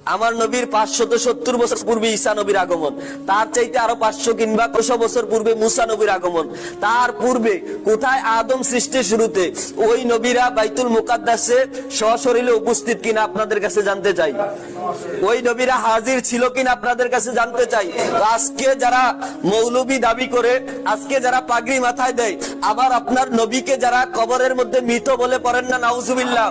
আমার নবীর 570 বছর পূর্বে ঈসা নবীর আগমন, তার চাইতে আরো 500 কিংবা 600 বছর পূর্বে মুসা নবীর আগমন, তার পূর্বে কোথায় আদম সৃষ্টির শুরুতে ওই নবীরা বাইতুল মুকাদ্দাসে সশরীরে উপস্থিত কিনা আপনাদের কাছে জানতে চাই। ওই নবীরা হাজির ছিল কিনা আপনাদের কাছে জানতে চাই। আজকে যারা মৌলবী দাবি করে, আজকে যারা পাগড়ি মাথায় দেয়, আবার আপনার নবীকে যারা কবরের মধ্যে মৃত বলে পড়েন না, নাউজুবিল্লাহ,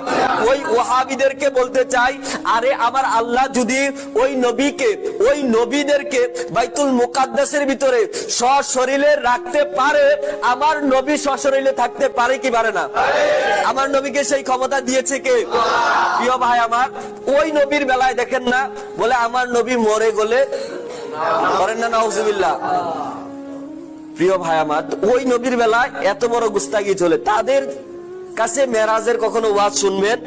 ওই ওয়াহাবিদেরকে বলতে চাই, আরে আমার আল্লাহ যদি ওই নবীকে, ওই নবীদেরকে বাইতুল মুকাদ্দাসের ভিতরে সশরীরে রাখতে পারে, আমার নবী সশরীরে থাকতে পারে কি পারে না? আমার নবীকে সেই ক্ষমতা দিয়েছে কে? প্রিয় ভাই আমার, ওই নবীর বেলায় দেখেন না, বলে আমার নবী মরে গেলে করেন না, নাউজুবিল্লাহ। প্রিয় ভাই আমার, ওই নবীর বেলায় এত বড় গুস্তাগি চলে। তাদের কাছে মেরাজের কখনো ওয়াজ শুনবেন?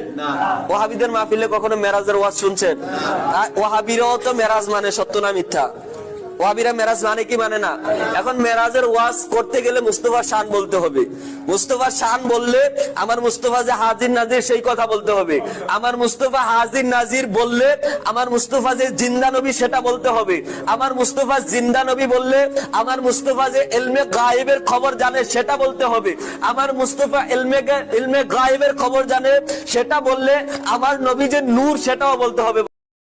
ওয়াহাবিদের মাহফিলে কখনো মেরাজের ওয়াজ শুনছেন? ওয়াহাবিরাও তো মেরাজ মানে সত্য না মিথ্যা? ওয়াহাবিরা মেরাজ মানে কি মানে না? এখন মেরাজের ওয়াজ করতে গেলে মুস্তাফা শান বলতে হবে। মুস্তাফা শান বললে আমার মুস্তাফা যে হাজির নাজির সেই কথা বলতে হবে। আমার মুস্তাফা হাজির নাজির বললে আমার মুস্তাফা যে জিন্দা নবী সেটা বলতে হবে। আমার মুস্তাফা জিন্দা নবী বললে আমার মুস্তাফা যে ইলমে গায়েবের খবর জানে সেটা বলতে হবে। আমার মুস্তাফা ইলমে গায়েবের খবর জানে সেটা বললে আমার নবী যে নূর সেটাও বলতে হবে।